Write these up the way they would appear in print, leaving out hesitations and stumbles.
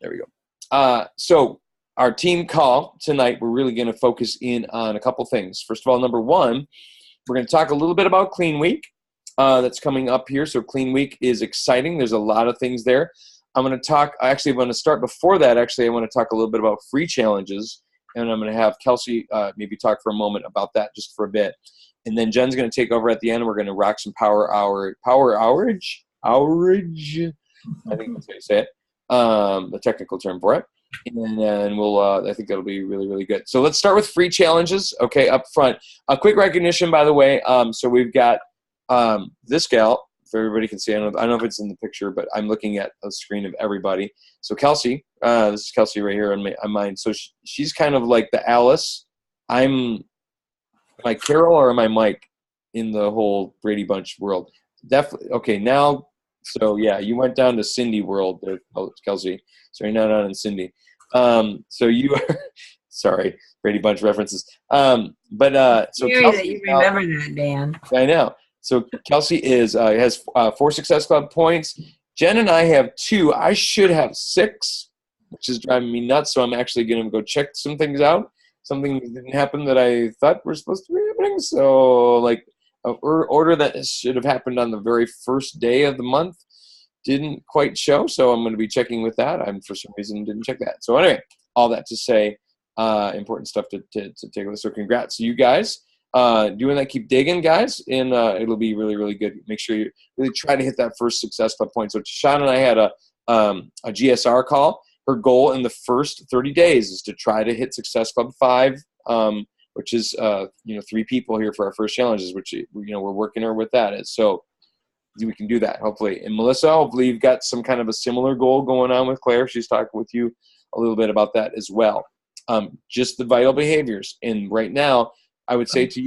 There we go. So our team call tonight, we're really going to focus in on a couple things. First of all, number one, we're going to talk a little bit about Clean Week that's coming up here. So Clean Week is exciting. There's a lot of things there. I'm going to talk – actually, I'm going to start before that. Actually, I want to talk a little bit about free challenges, and I'm going to have Kelsey maybe talk for a moment about that just for a bit. And then Jen's going to take over at the end. We're going to rock some power hourage. I think that's how you say it. The technical term for it. And then we'll, I think that'll be really, really good. So let's start with free challenges. Okay, up front. A quick recognition, by the way. So we've got this gal, if everybody can see. I don't know if it's in the picture, but I'm looking at a screen of everybody. So Kelsey, this is Kelsey right here on mine. So she's kind of like the Alice. Am I Carol or am I Mike in the whole Brady Bunch world? Definitely. Okay, now, so yeah, you went down to Cindy world there, Kelsey. So you're not on in Cindy. So you are, sorry, Brady Bunch references. So Kelsey, that you remember that, Dan. I know. So Kelsey has 4 Success Club points. Jen and I have 2. I should have 6, which is driving me nuts. So I'm actually going to go check some things out. Something didn't happen that I thought were supposed to be happening. So like an order that should have happened on the very first day of the month didn't quite show. So I'm going to be checking with that. I for some reason didn't check that. So anyway, all that to say, important stuff to take a look. So congrats to you guys. Doing that, keep digging, guys, and it'll be really, really good. Make sure you really try to hit that first Success Club point. So Shauna and I had a GSR call. Her goal in the first 30 days is to try to hit Success Club 5, which is 3 people here for our first challenges, which we're working her with that. So we can do that hopefully. And Melissa, hopefully you've got some kind of a similar goal going on with Claire. She's talking with you a little bit about that as well. Just the vital behaviors. And right now, I would say to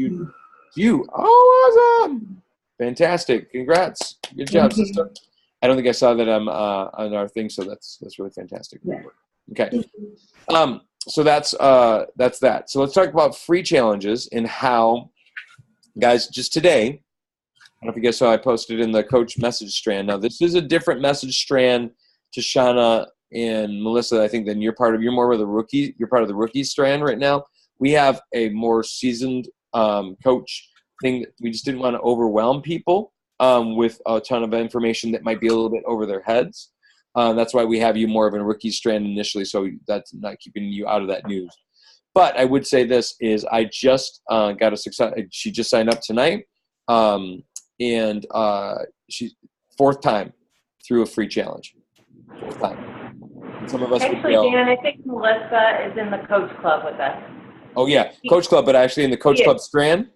you, awesome, fantastic, congrats, good job, sister. I don't think I saw that on our thing, so that's really fantastic. Yeah. Okay, so that's that. So let's talk about free challenges and how, guys. Just today, I don't know if you guys saw, I posted in the coach message strand. Now this is a different message strand to Shauna and Melissa, I think, than you're part of. You're more of the rookie. You're part of the rookie strand right now. We have a more seasoned coach thing. We just didn't want to overwhelm people with a ton of information that might be a little bit over their heads. That's why we have you more of a rookie strand initially, so that's not keeping you out of that news. But I would say this is I just got a success. She just signed up tonight, and she's 4th time through a free challenge. 4th time. And some of us actually, Dan, I think Melissa is in the coach club with us. Oh, yeah, coach club, but actually in the coach club strand?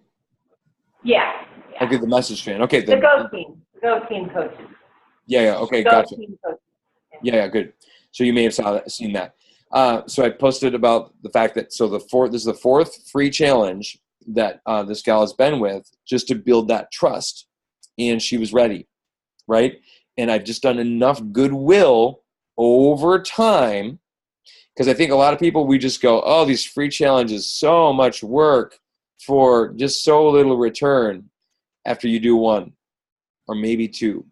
Yeah. Okay, the message strand. Okay. The Go Team. The Go Team coaches. Yeah, okay, gotcha. Yeah, good. So you may have seen that. So I posted about the fact that, this is the 4th free challenge that this gal has been with, just to build that trust. And she was ready, right? And I've just done enough goodwill over time, because I think a lot of people, we just go, oh, these free challenges, so much work for just so little return after you do 1 or maybe 2.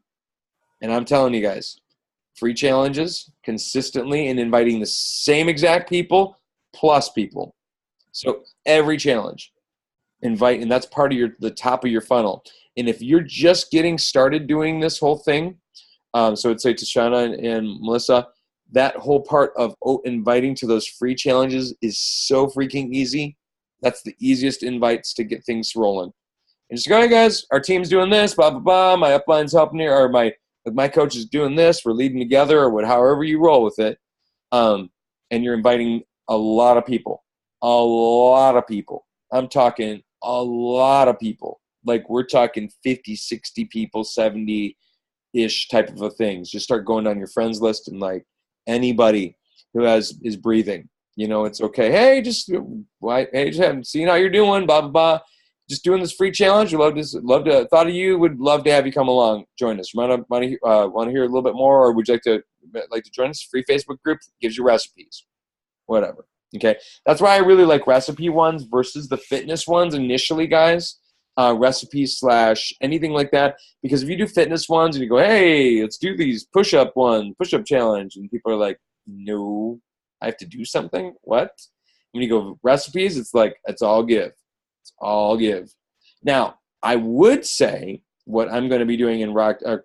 And I'm telling you guys, free challenges consistently and inviting the same exact people plus people. So every challenge, invite, and that's part of the top of your funnel. And if you're just getting started doing this whole thing, so I'd say to Shauna and Melissa, that whole part of inviting to those free challenges is so freaking easy. That's the easiest invites to get things rolling. And just go, hey guys, our team's doing this, blah, blah, blah. My upline's helping here, or my coach is doing this. We're leading together, or however you roll with it. And you're inviting a lot of people. A lot of people. I'm talking a lot of people. Like we're talking 50, 60 people, 70-ish type of a things. Just start going down your friends list and like, anybody who is breathing, it's okay. Hey, just haven't seen how you're doing, blah, blah, blah. Just doing this free challenge. Thought of you, would love to have you come along, join us. Want to hear a little bit more, or would you like to join us? Free Facebook group gives you recipes, whatever. Okay. That's why I really like recipe ones versus the fitness ones initially, guys, recipes / anything like that. Because if you do fitness ones and you go, hey, let's do these push-up challenge, and people are like, no, I have to do something? What? When you go recipes, it's like, it's all give. It's all give. Now, I would say what I'm going to be doing in Crocktober,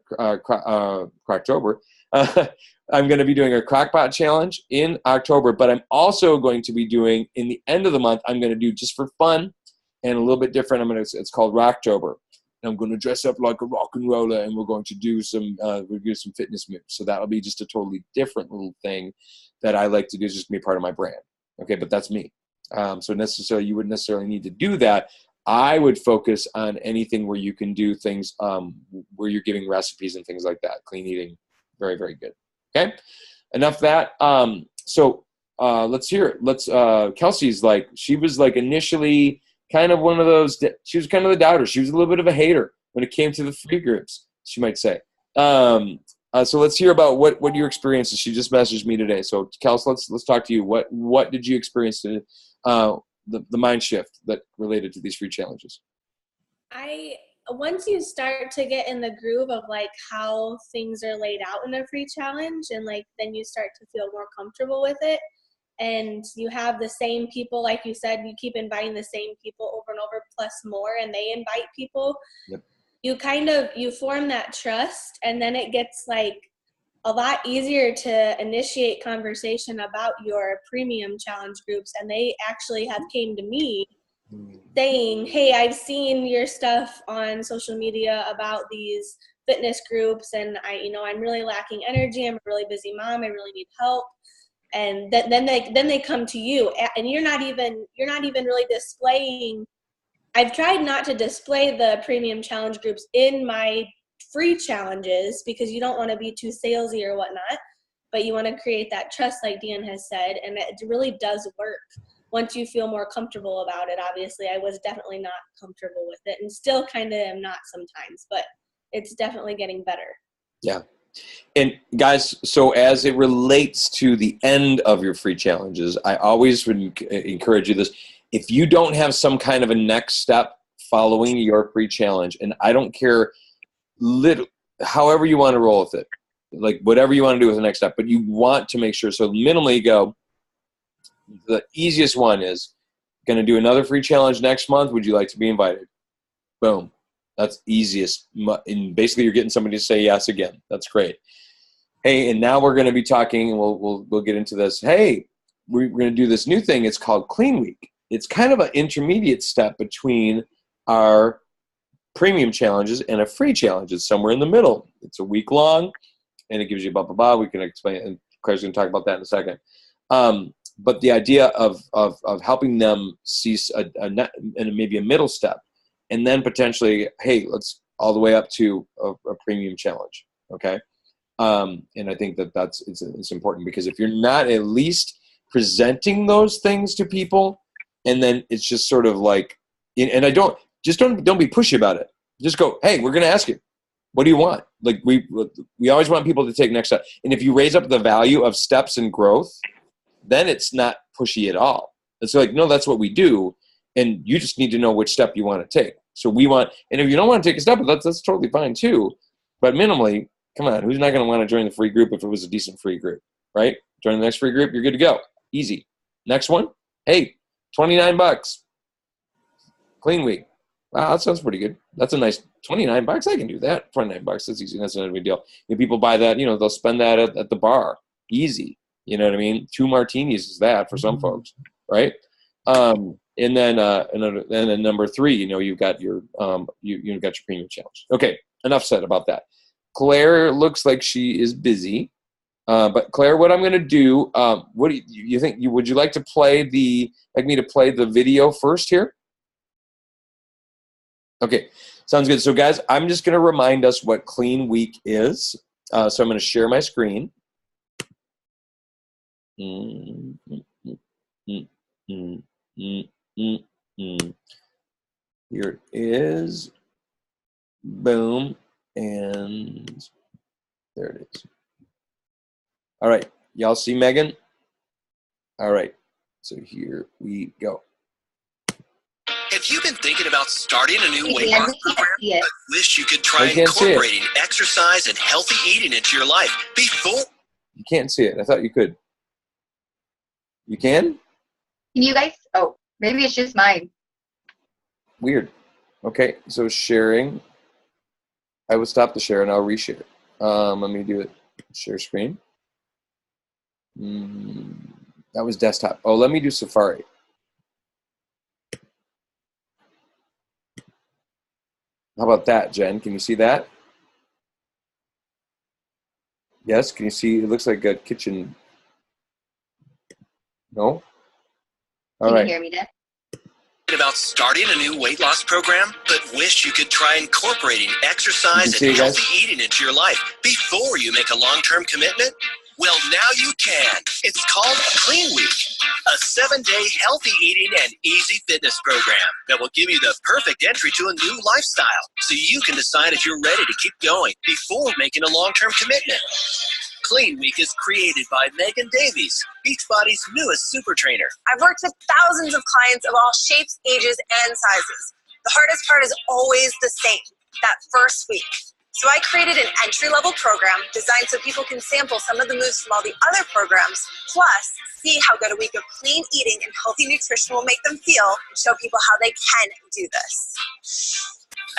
I'm going to be doing a Crockpot challenge in October, but I'm also going to be doing, in the end of the month, I'm going to do just for fun and a little bit different. It's called Rocktober. And I'm going to dress up like a rock and roller, and we're going to do some fitness moves. So that'll be just a totally different little thing that I like to do, just to be part of my brand. Okay, but that's me. So necessarily, you wouldn't necessarily need to do that. I would focus on anything where you can do things where you're giving recipes and things like that. Clean eating, very, very good. Okay, enough of that. So let's hear it. Kelsey's like, she was like initially kind of one of those, she was kind of the doubter. She was a little bit of a hater when it came to the free groups, she might say. So let's hear about what your experiences. She just messaged me today. So Kels, let's talk to you. What did you experience to the mind shift that related to these free challenges? Once you start to get in the groove of like how things are laid out in a free challenge, and like then you start to feel more comfortable with it, and you have the same people, like you said, you keep inviting the same people over and over plus more, and they invite people. Yep. You form that trust, and then it gets like a lot easier to initiate conversation about your premium challenge groups. And they actually have came to me saying, hey, I've seen your stuff on social media about these fitness groups, and I'm really lacking energy. I'm a really busy mom. I really need help. And then they come to you, and you're not even really displaying. I've tried not to display the premium challenge groups in my free challenges because you don't want to be too salesy or whatnot, but you want to create that trust like Dan has said, and it really does work once you feel more comfortable about it. Obviously, I was definitely not comfortable with it, and still kind of am not sometimes, but it's definitely getting better. Yeah. And guys, so as it relates to the end of your free challenges, I always would encourage you this. If you don't have some kind of a next step following your free challenge, and I don't care however you want to roll with it, like whatever you want to do with the next step, but you want to make sure. So minimally go, the easiest one is going to do another free challenge next month. Would you like to be invited? Boom. That's easiest. And basically you're getting somebody to say yes again. That's great. Hey, and now we're going to be talking, and we'll get into this. Hey, we're going to do this new thing. It's called Clean Week. It's kind of an intermediate step between our premium challenges and a free challenge. It's somewhere in the middle. It's a week long, and it gives you blah, blah, blah. We can explain, and Claire's going to talk about that in a second. But the idea of helping them see maybe a middle step, and then potentially, hey, let's all the way up to a premium challenge, okay? And I think it's important, because if you're not at least presenting those things to people, and then it's just sort of like, and don't be pushy about it. Just go, hey, we're going to ask you, what do you want? Like we always want people to take next step. And if you raise up the value of steps and growth, then it's not pushy at all. It's like, no, that's what we do, and you just need to know which step you want to take. So and if you don't want to take a step, that's totally fine too. But minimally, come on, who's not going to want to join the free group if it was a decent free group, right? Join the next free group, you're good to go. Easy. Next one, hey, $29. Clean Week. Wow, that sounds pretty good. That's a nice $29. I can do that. $29. That's easy. That's not a big deal. If people buy that, they'll spend that at the bar. Easy. You know what I mean? 2 martinis is that for some folks, right? And then number 3, you've got your you've got your premium challenge. Okay, enough said about that. Claire looks like she is busy, but Claire, what I'm going to do? What do you think? Would you like to play me to play the video first here? Okay, sounds good. So guys, I'm just going to remind us what Clean Week is. So I'm going to share my screen. Here it is. Boom. And there it is. All right. Y'all see Megan? All right. So here we go. It's Have you been thinking about starting a new weight Dan, loss we can't program? see it. I wish you could try I can't see it. incorporating exercise and healthy eating into your life before. You can't see it. I thought you could. You can? Can you guys? Oh, maybe it's just mine. Weird. Okay, so sharing. I will stop the share and I'll reshare. Let me do it. Share screen. That was desktop. Oh, let me do Safari. How about that, Jen? Can you see that? Yes, can you see? It looks like a kitchen. No? All Can right. you hear me, Dan? About starting a new weight loss program, but wish you could try incorporating exercise see and it, guys? healthy eating into your life before you make a long-term commitment? Well, now you can. It's called Clean Week, a 7-day healthy eating and easy fitness program that will give you the perfect entry to a new lifestyle so you can decide if you're ready to keep going before making a long-term commitment. Clean Week is created by Megan Davies, Beachbody's newest super trainer. I've worked with thousands of clients of all shapes, ages, and sizes. The hardest part is always the same, that first week. So I created an entry-level program designed so people can sample some of the moves from all the other programs, plus see how good a week of clean eating and healthy nutrition will make them feel and show people how they can do this.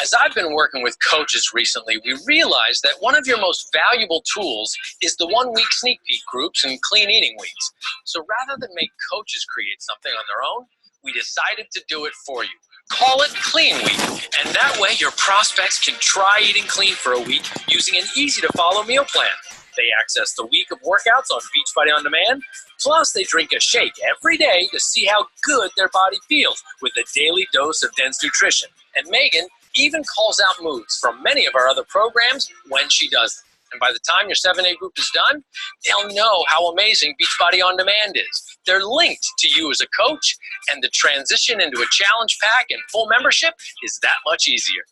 As I've been working with coaches recently, we realized that one of your most valuable tools is the 1-week sneak peek groups and clean eating weeks. So rather than make coaches create something on their own, we decided to do it for you. Call it Clean Week, and that way your prospects can try eating clean for a week using an easy-to-follow meal plan. They access the week of workouts on Beachbody On Demand, plus they drink a shake every day to see how good their body feels with a daily dose of dense nutrition. And Megan even calls out moves from many of our other programs when she does them. And by the time your 7-day group is done, they'll know how amazing Beachbody On Demand is. They're linked to you as a coach, and the transition into a challenge pack and full membership is that much easier.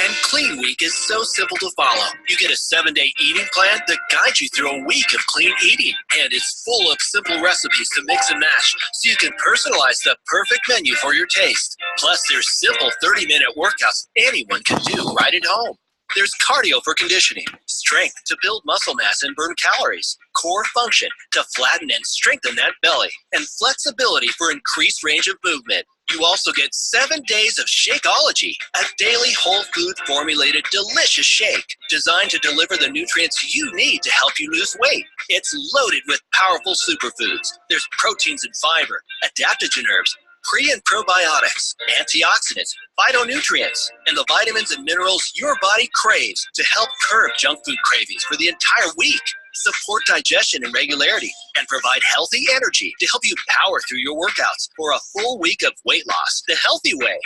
And Clean Week is so simple to follow. You get a 7-day eating plan that guides you through a week of clean eating. And it's full of simple recipes to mix and match so you can personalize the perfect menu for your taste. Plus, there's simple 30-minute workouts anyone can do right at home. There's cardio for conditioning, strength to build muscle mass and burn calories, core function to flatten and strengthen that belly, and flexibility for increased range of movement. You also get 7 days of Shakeology, a daily whole food formulated delicious shake designed to deliver the nutrients you need to help you lose weight. It's loaded with powerful superfoods. There's proteins and fiber, adaptogen herbs, pre- and probiotics, antioxidants, phytonutrients, and the vitamins and minerals your body craves to help curb junk food cravings for the entire week, support digestion and regularity, and provide healthy energy to help you power through your workouts for a full week of weight loss the healthy way.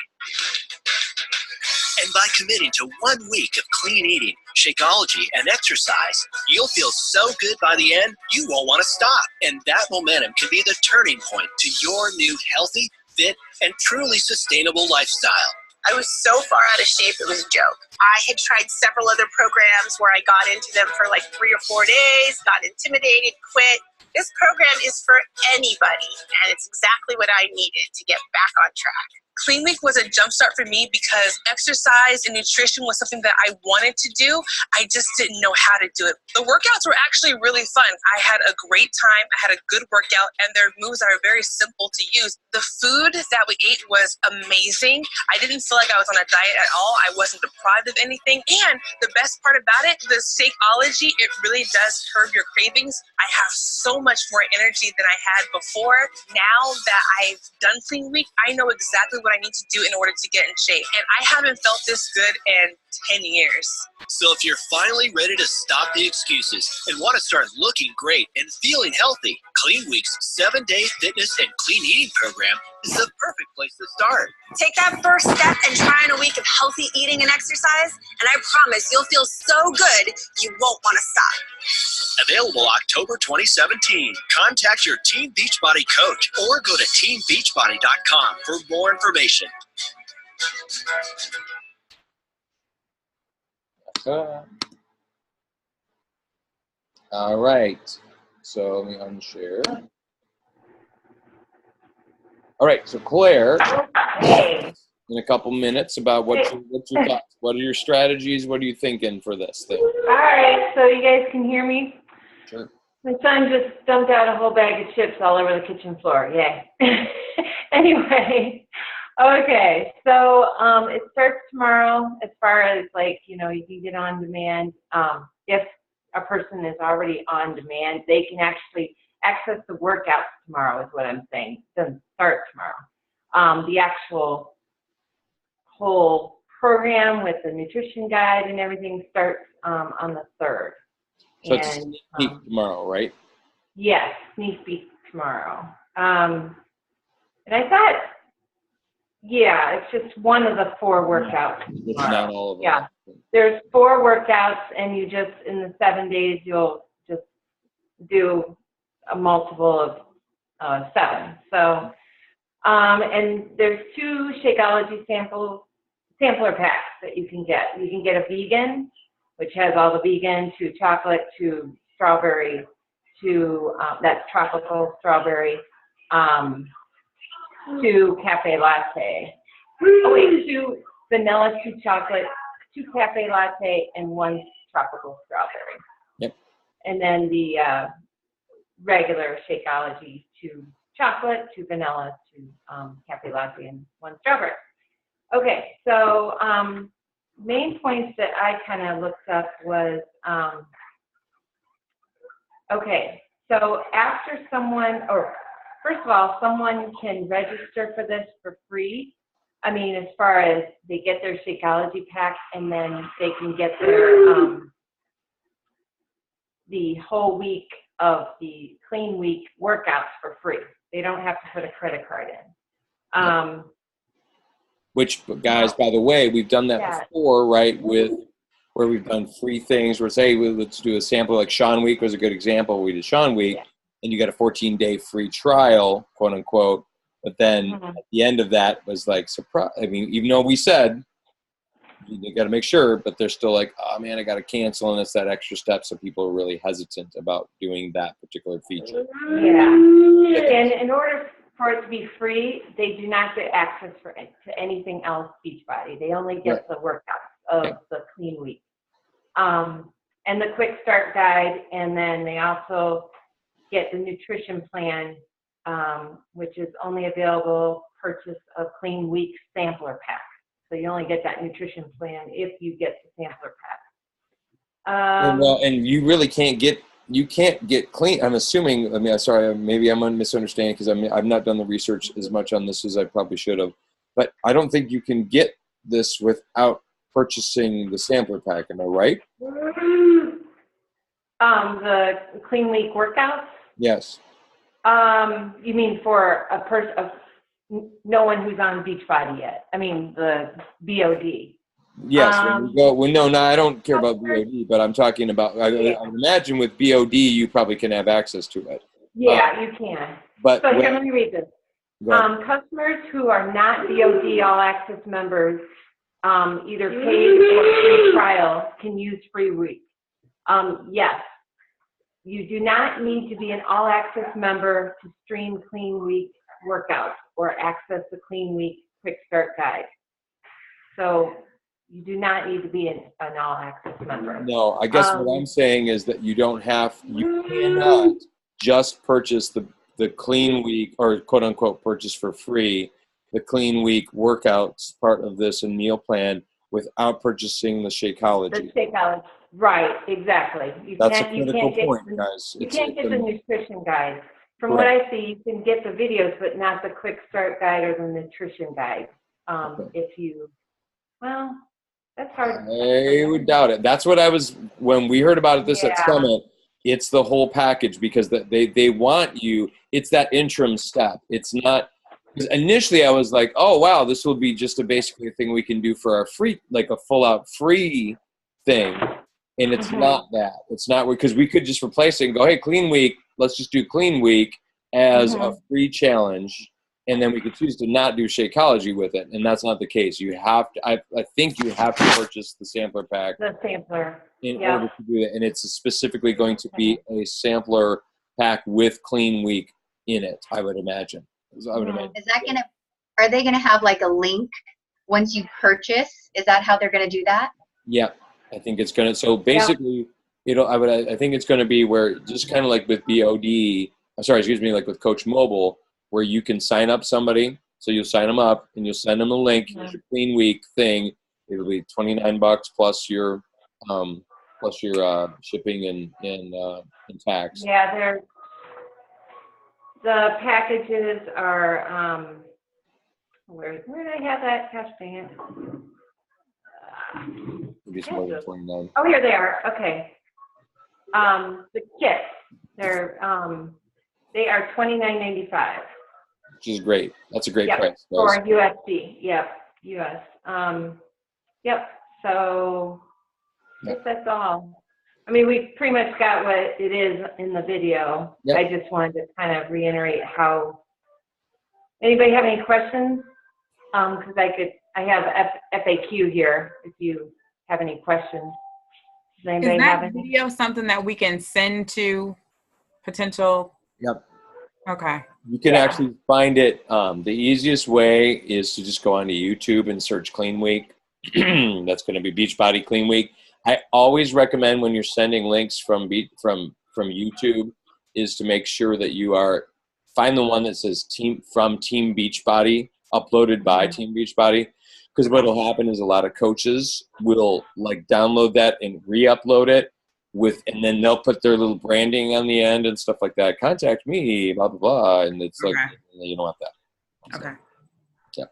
And by committing to 1 week of clean eating, Shakeology, and exercise, you'll feel so good by the end, you won't want to stop. And that momentum can be the turning point to your new healthy, fit, and truly sustainable lifestyle. I was so far out of shape, it was a joke. I had tried several other programs where I got into them for like 3 or 4 days, got intimidated, quit. This program is for anybody, and it's exactly what I needed to get back on track. Clean Week was a jumpstart for me because exercise and nutrition was something that I wanted to do. I just didn't know how to do it. The workouts were actually really fun. I had a great time. I had a good workout, and their moves are very simple to use. The food that we ate was amazing. I didn't feel like I was on a diet at all. I wasn't deprived of anything. And the best part about it, the Shakeology, it really does curb your cravings. I have so much more energy than I had before. Now that I've done Clean Week, I know exactly what I need to do in order to get in shape. And I haven't felt this good in 10 years. So if you're finally ready to stop the excuses and want to start looking great and feeling healthy, Clean Week's 7-day fitness and clean eating program is the perfect place to start. Take that first step and try in a week of healthy eating and exercise, and I promise you'll feel so good you won't want to stop. Available October 2017. Contact your Team Beachbody coach or go to teambeachbody.com for more information. All right. So let me unshare. All right, so Claire, Hey. in a couple minutes about what's your thoughts? What are your strategies? What are you thinking for this thing? All right, so you guys can hear me? Sure. My son just dumped out a whole bag of chips all over the kitchen floor. Yay. Anyway, okay, so it starts tomorrow as far as like, you know, you can get on demand. If a person is already on demand, they can actually access the workouts tomorrow is what I'm saying. It doesn't start tomorrow. The actual whole program with the nutrition guide and everything starts on the 3rd. So it's a sneak peek tomorrow, right? Yes, sneak peek tomorrow. And I thought, yeah, it's just one of the 4 workouts. It's not all of them. Yeah, there's 4 workouts, and you just, in the 7 days, you'll just do a multiple of 7. So, and there's 2 Shakeology sampler packs that you can get. You can get a vegan, which has all the vegan, to chocolate, to strawberry, to that's tropical strawberry, to cafe latte. Oh wait, 2 vanilla, 2 chocolate, 2 cafe latte, and 1 tropical strawberry. Yep. And then the regular Shakeology, 2 chocolate, 2 vanilla, 2 cafe latte, and 1 strawberry. Okay, so main points that I kind of looked up was, okay, so after someone, or first of all, someone can register for this for free. I mean, as far as they get their Shakeology pack, and then they can get their, the whole week of the Clean Week workouts for free. They don't have to put a credit card in. Which, guys, by the way, we've done that before, right? With where we've done free things. Where say, let's do a sample. Like Sean Week was a good example. We did Sean Week, and you got a 14-day free trial, quote unquote. But then at the end of that was like surprise. I mean, even though we said you got to make sure, but they're still like, oh man, I got to cancel, and it's that extra step. So people are really hesitant about doing that particular feature. Yeah, and in order for it to be free, they do not get access to anything else Beachbody. They only get the workouts of the Clean Week. And the Quick Start Guide, and then they also get the nutrition plan, which is only available purchase of Clean Week sampler pack. So you only get that nutrition plan if you get the sampler pack. And you really can't get clean. I'm assuming. I mean, sorry, maybe I'm misunderstanding because I've not done the research as much on this as I probably should have. But I don't think you can get this without purchasing the sampler pack. Am I right? The Clean Week workouts. Yes. You mean for a person, no one who's on Beachbody yet? I mean the BOD. Yes. No, I don't care about BOD, but I'm talking about. I imagine with BOD, you probably can have access to it. Yeah, you can. But so here, let me read this. Customers who are not BOD All Access members, either paid or free trial, can use free week. Yes. You do not need to be an All Access member to stream Clean Week workouts or access the Clean Week Quick Start Guide. So you do not need to be an All Access member. No, I guess what I'm saying is that you cannot just purchase the Clean Week, or quote unquote purchase for free the Clean Week workouts part of this and meal plan without purchasing the Shakeology. The Shakeology. Right, exactly. That's a critical point, guys. You can't get the nutrition guide. From what I see, you can get the videos, but not the Quick Start Guide or the nutrition guide. That's hard. I would doubt it. That's what when we heard about this at Summit, it's the whole package because they want you, it's that interim step. It's not, because initially I was like, oh, wow, this will be just basically a thing we can do for our free, like a full out free thing. And it's not that. It's not, because we could just replace it and go, hey, Clean Week, let's just do Clean Week as a free challenge. And then we could choose to not do Shakeology with it. And that's not the case. You have to, I think you have to purchase the sampler pack. The sampler. In order to do that. And it's specifically going to be a sampler pack with Clean Week in it, I would imagine. I would imagine. Is that are they gonna have like a link once you purchase? Is that how they're gonna do that? Yeah, I think it's gonna. So basically, I think it's gonna be where just kind of like with BOD. Like with Coach Mobile, where you can sign up somebody. So you'll sign them up and you'll send them a link. Here's your Clean Week thing. It'll be $29 plus your shipping and tax. Yeah, the packages are where did I have that? Gosh dang it. It'll be more than 29. Oh, here they are. Okay. The kits, they are $29.95. Which is great. That's a great Yep. price. For USD. Yep. US. Yep. So I guess that's all. I mean, we pretty much got what it is in the video. Yep. I just wanted to kind of reiterate how. Anybody have any questions? Because I have FAQ here if you have any questions. Does anybody Is have that any? video something that we can send to potential? Yep. Okay. You can actually find it. The easiest way is to just go onto YouTube and search Clean Week. That's going to be Beachbody Clean Week. I always recommend when you're sending links from YouTube is to make sure that you find the one that says Team Beachbody, uploaded by Team Beachbody. Because what will happen is a lot of coaches will like download that and re-upload it and then they'll put their little branding on the end and stuff like that. Contact me, blah blah blah, and it's like you don't want that. So, Okay. yeah.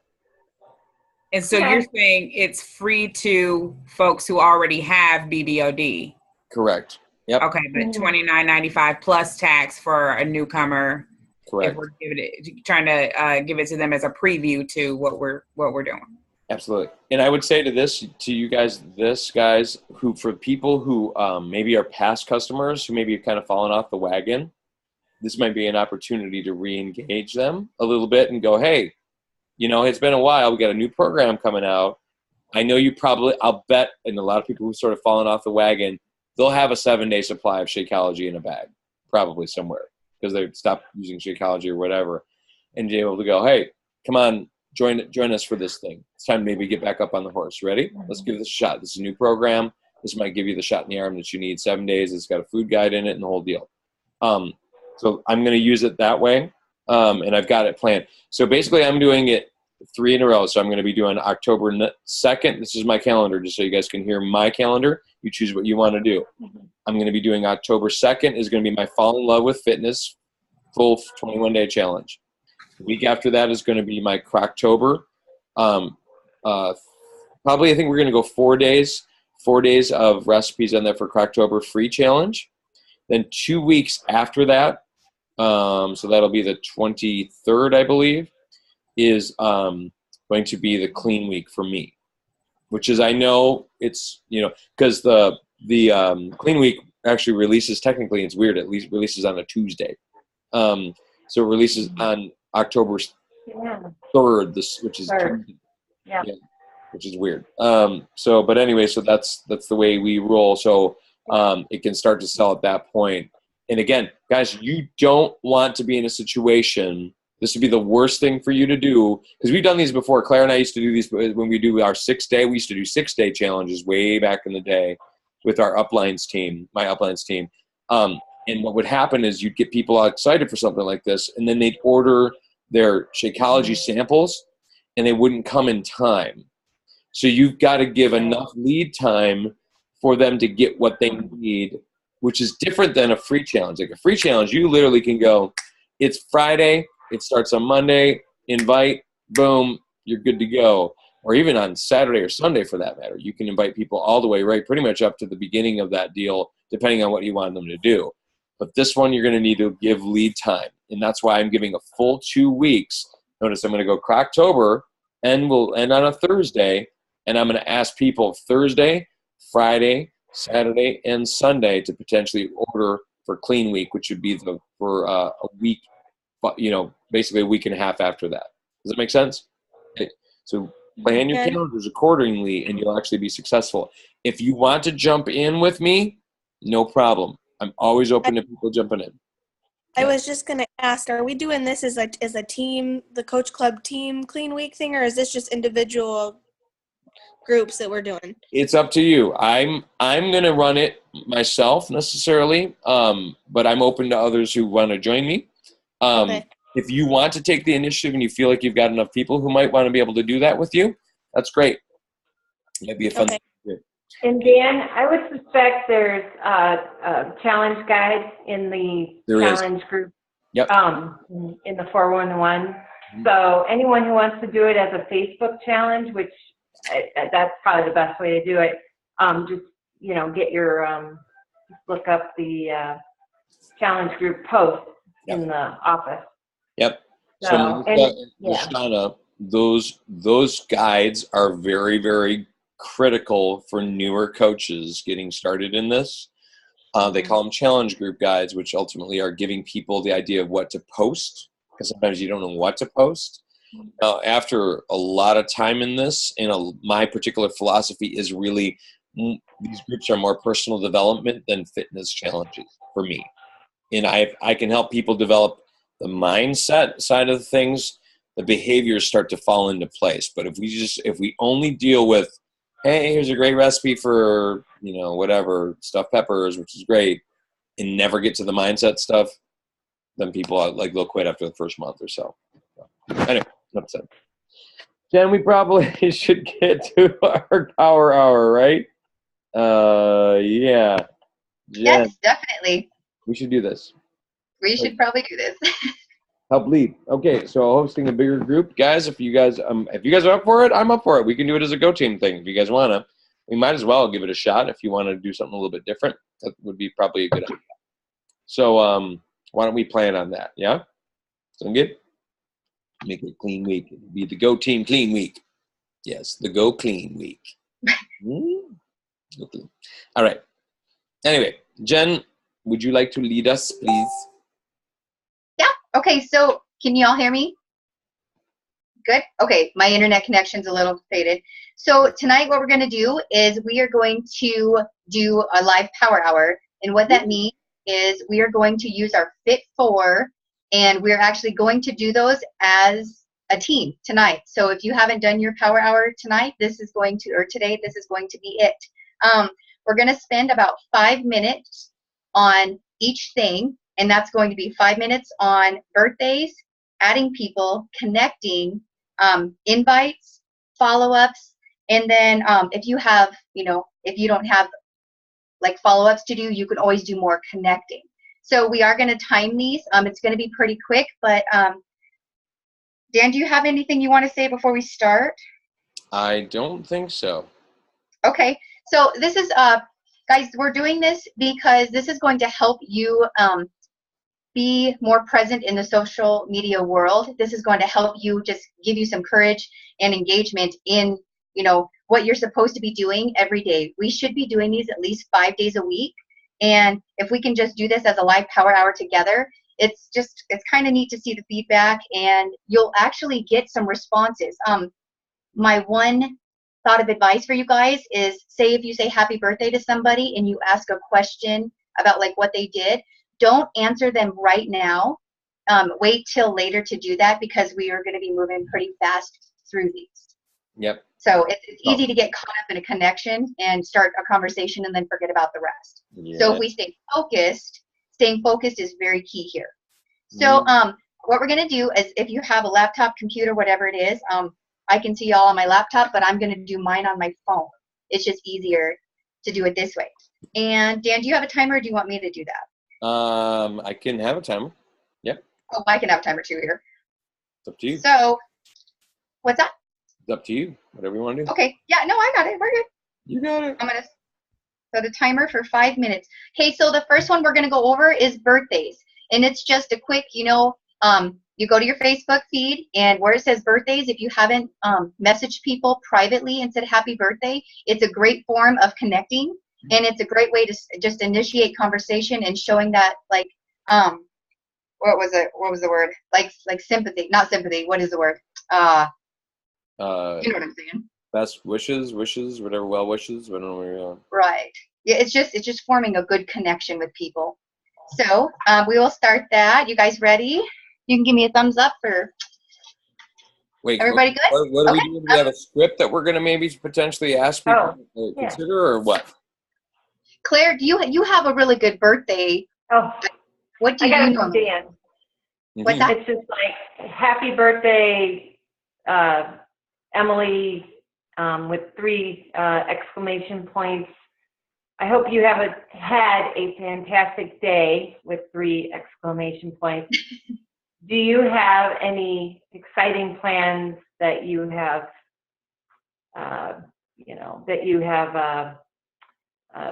And so you're saying it's free to folks who already have BBOD. Correct. Yep. Okay, but $29.95 plus tax for a newcomer. Correct. If we're trying to give it to them as a preview to what we're doing. Absolutely. And I would say to you guys, who, for people who maybe are past customers who maybe have kind of fallen off the wagon, this might be an opportunity to re-engage them a little bit and go, hey, it's been a while. We got a new program coming out. I know I'll bet, and a lot of people who've sort of fallen off the wagon, they'll have a 7-day supply of Shakeology in a bag, probably somewhere, because they stopped using Shakeology or whatever, and be able to go, hey, come on, join us for this thing. It's time to maybe get back up on the horse. Ready? Let's give this a shot. This is a new program. This might give you the shot in the arm that you need. 7 days. It's got a food guide in it and the whole deal. So I'm going to use it that way, and I've got it planned. So basically, I'm doing it 3 in a row. So I'm going to be doing October 2nd. This is my calendar, just so you guys can hear my calendar. You choose what you want to do. I'm going to be doing October 2nd is going to be my Fall in Love with Fitness full 21-day challenge. The week after that is going to be my Croctober. Probably I think we're going to go 4 days. 4 days of recipes on there for Croctober free challenge. Then 2 weeks after that, so that'll be the 23rd, I believe, is going to be the Clean Week for me, which is, I know it's, because the Clean Week actually releases, technically it's weird, at least releases on a Tuesday. So it releases on October 3rd, which is Tuesday. Yeah. Which is weird. But anyway, so that's the way we roll. So it can start to sell at that point. And again, guys, you don't want to be in a situation. This would be the worst thing for you to do, because we've done these before. Claire and I used to do these when we do our 6-day. We used to do 6-day challenges way back in the day with our uplines team, my uplines team. And what would happen is you'd get people all excited for something like this, and then they'd order their Shakeology samples, and they wouldn't come in time. So you've got to give enough lead time for them to get what they need, which is different than a free challenge. Like a free challenge, you literally can go, it's Friday, it starts on Monday, invite, boom, you're good to go. Or even on Saturday or Sunday for that matter. You can invite people all the way, right, pretty much up to the beginning of that deal, depending on what you want them to do. But this one, you're going to need to give lead time. And that's why I'm giving a full 2 weeks. Notice I'm going to go Croctober, and we'll end on a Thursday. And I'm going to ask people Thursday, Friday, Saturday, and Sunday to potentially order for Clean Week, which would be for a week, basically a week and a half after that. Does that make sense? Okay. So plan your calendars accordingly, and you'll actually be successful. If you want to jump in with me, no problem. I'm always open to people jumping in. I was just gonna ask, are we doing this as a team, the Coach Club team clean week thing, or is this just individual groups that we're doing? It's up to you. I'm gonna run it myself necessarily, but I'm open to others who want to join me. Okay. If you want to take the initiative and you feel like you've got enough people who might want to be able to do that with you, that's great. It'd be a fun thing to do. And Dan, I would suspect there's a challenge guide in the challenge group. Yep. In the 411. So anyone who wants to do it as a Facebook challenge, which that's probably the best way to do it, just, get your, look up the challenge group post in the office. Yep. So Shauna, those guides are very, very critical for newer coaches getting started in this. They call them challenge group guides, which ultimately are giving people the idea of what to post, because sometimes you don't know what to post. After a lot of time in this, my particular philosophy is really these groups are more personal development than fitness challenges for me. And I can help people develop the mindset side of things. The behaviors start to fall into place. But if we only deal with, hey, here's a great recipe for, whatever, stuffed peppers, which is great, and never get to the mindset stuff, then people they'll quit after the first month or so. Anyway, enough said. Jen, we probably should get to our power hour, right? Yeah. Jen, yes, definitely. we should do this. We should probably do this. Help lead. Okay, so hosting a bigger group, guys. If you guys are up for it, I'm up for it. We can do it as a go team thing. If you guys wanna, we might as well give it a shot. If you want to do something a little bit different, that would be probably a good idea. So why don't we plan on that? Yeah, sound good? Make it a clean week. It'll be the Go Team Clean Week. Yes, the Go Clean Week. Go clean. All right. Anyway, Jen, would you like to lead us, please? Yeah. Okay. So can you all hear me? Good. Okay. My internet connection's a little faded. So tonight what we're going to do is we are going to do a live power hour. And what that means is we are going to use our Fit 4, and we're actually going to do those as a team tonight. So if you haven't done your power hour tonight, today, this is going to be it. We're going to spend about 5 minutes on each thing, and that's going to be 5 minutes on birthdays, adding people, connecting, invites, follow-ups, and then if you have, if you don't have like follow-ups to do, you can always do more connecting. So we are going to time these. It's going to be pretty quick, but Dan, do you have anything you want to say before we start? I don't think so. Okay, so this is, guys, we're doing this because this is going to help you be more present in the social media world. This is going to help you, just give you some courage and engagement in, what you're supposed to be doing every day. We should be doing these at least 5 days a week. And if we can just do this as a live power hour together, it's kind of neat to see the feedback, and you'll actually get some responses. My one thought of advice for you guys is, say if you say happy birthday to somebody and you ask a question about like what they did, don't answer them right now. Wait till later to do that, because we are going to be moving pretty fast through these. Yep. So it's easy to get caught up in a connection and start a conversation and then forget about the rest. Yeah. So if we stay focused, staying focused is very key here. So what we're going to do is, if you have a laptop, computer, whatever it is, I can see y'all on my laptop, but I'm going to do mine on my phone. It's just easier to do it this way. And Dan, do you have a timer, or do you want me to do that? I can have a timer. Yep. Oh, I can have a timer too here. It's up to you. So, what's that? It's up to you. Whatever you want to do. Okay. Yeah, no, I got it. We're good. You got it. I'm going to set a timer for 5 minutes. Okay, so the first one we're going to go over is birthdays. And it's just a quick, you go to your Facebook feed, and where it says birthdays, if you haven't messaged people privately and said happy birthday, it's a great form of connecting. And it's a great way to just initiate conversation and showing that, like, what was the word? Like sympathy, not sympathy. What is the word? You know what I'm saying? Best wishes, whatever, well wishes, whatever. Right. Yeah, it's just forming a good connection with people. So we will start that. You guys ready? You can give me a thumbs up for Wait, everybody good? what are we Okay. doing? Do we have a script that we're going to maybe potentially ask people to yeah. consider, or what? Claire, do you have a really good birthday? Oh, What do I got you it from normally? Dan. What's that? It's just like, happy birthday, Emily, with 3 exclamation points. I hope you have had a fantastic day with 3 exclamation points. Do you have any exciting plans that you have,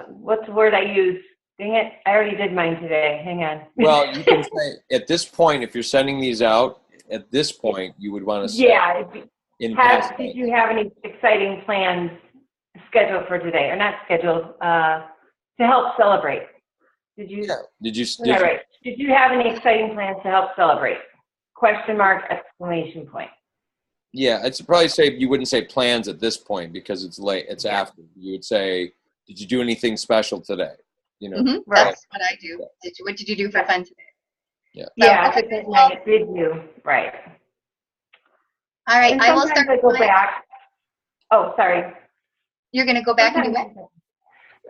what's the word I use? Dang it, I already did mine today. Hang on. Well, you can say at this point, if you're sending these out, at this point, you would want to say in past Did you have any exciting plans scheduled for today, or not scheduled, to help celebrate? Did you? Yeah. Did you? Right. Did you have any exciting plans to help celebrate? Question mark, exclamation point. Yeah, I'd probably say you wouldn't say plans at this point because it's late. It's after. You would say, did you do anything special today? You know, Right. That's what I do. What did you do for fun today? Yeah. Yeah, okay. did you? Right. All right, And I will start. I go back. Oh, sorry. You're going to go back and do what?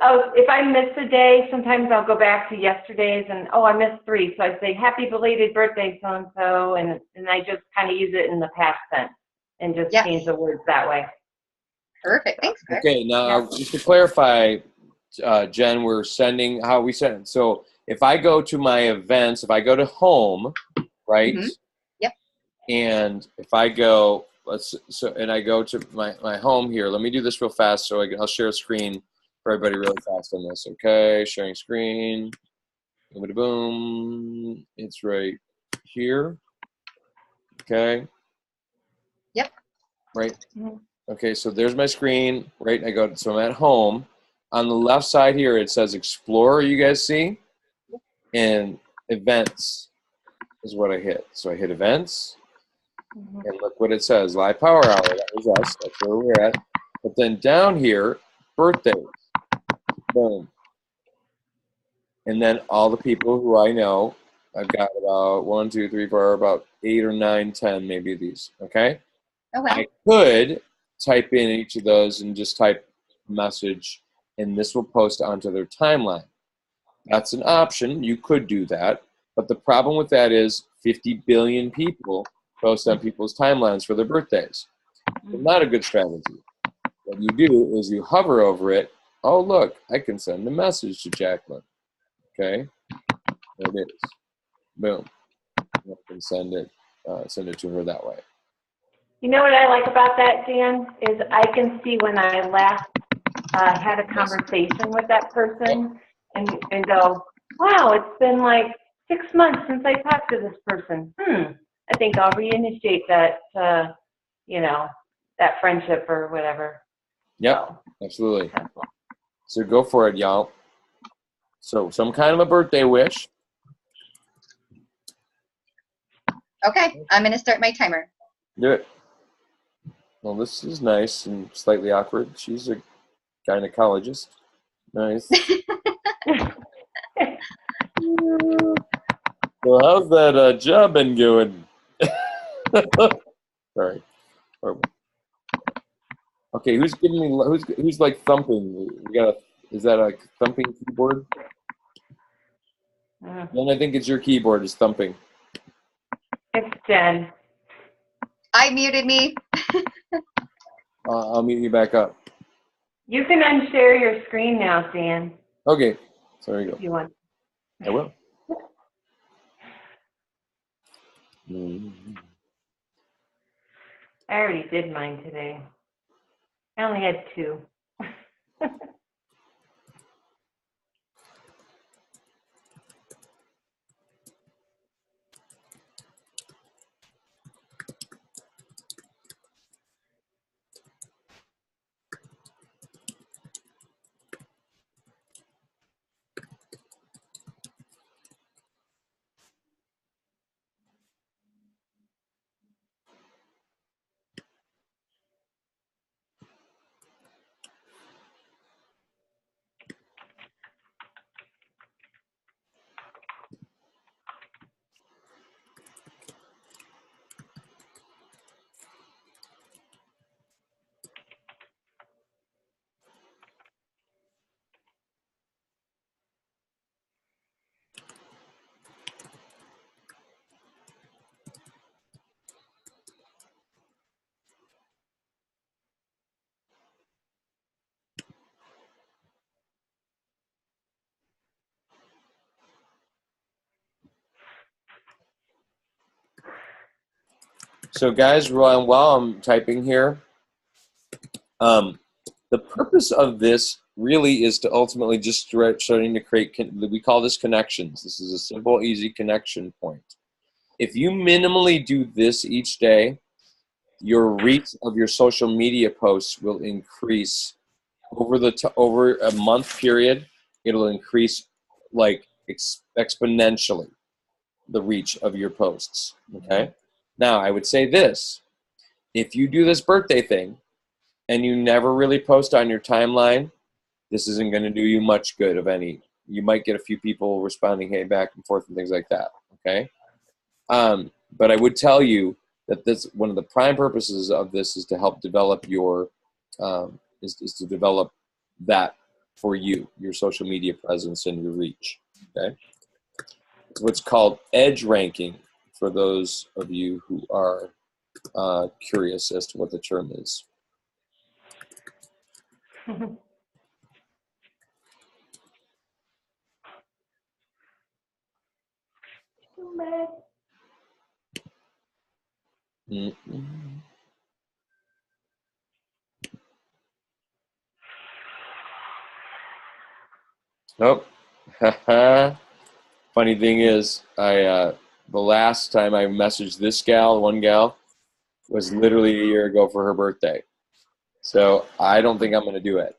Oh, if I miss a day, sometimes I'll go back to yesterday's and, I missed 3. So I say, happy belated birthday, so-and-so, and I just kind of use it in the past tense and just change the words that way. Perfect. Thanks, Claire. Okay, now just to clarify, Jen, we're sending how we send. So if I go to my events, if I go to home, right? Mm-hmm. Yep. And if I go, and I go to my home here. Let me do this real fast so I'll share a screen for everybody really fast on this. Okay, sharing screen. Boom. It's right here. Okay. Yep. Right. Okay, so there's my screen. Right. So I'm at home. On the left side here, it says Explorer. You guys see? And Events is what I hit. So I hit Events. And look what it says. Live Power Hour. That was us. That's where we're at. But then down here, birthdays. Boom. And then all the people who I know, I've got about 1, 2, 3, 4, about 8 or 9, 10 maybe of these. Okay? Oh, wow. I could type in each of those and just type message, and this will post onto their timeline. That's an option. You could do that. But the problem with that is 50 billion people post on people's timelines for their birthdays. It's not a good strategy. What you do is you hover over it. Oh, look, I can send a message to Jacqueline. Okay? There it is. Boom. I can send it to her that way. You know what I like about that, Dan, is I can see when I last had a conversation with that person and go, wow, it's been like 6 months since I talked to this person. I think I'll reinitiate that, that friendship or whatever. Yep, absolutely. So go for it, y'all. So some kind of a birthday wish. Okay, I'm going to start my timer. Do it. Well, this is nice and slightly awkward. She's a gynecologist. Nice. So how's that job been going? Sorry. Horrible. Okay, who's giving me? Who's like thumping? Is that a thumping keyboard? Then I think it's your keyboard is thumping. It's Jen. I muted me. I'll mute you back up. You can unshare your screen now, Dan. Okay, so there you go. If you want. I will. I already did mine today. I only had 2. So guys, while I'm typing here, the purpose of this really is to ultimately just starting to create, we call this connections. This is a simple, easy connection point. If you minimally do this each day, your reach of your social media posts will increase over a month period. It'll increase like exponentially the reach of your posts. Okay. Now I would say this: if you do this birthday thing and you never really post on your timeline, this isn't going to do you much good of any. You might get a few people responding, hey, back and forth and things like that. Okay. But I would tell you that this, one of the prime purposes of this is to help develop your, is to develop that for you, your social media presence and your reach. Okay. It's what's called edge ranking for those of you who are curious as to what the term is. Nope. Funny thing is, the last time I messaged this one gal, was literally a year ago for her birthday. So I don't think I'm going to do it.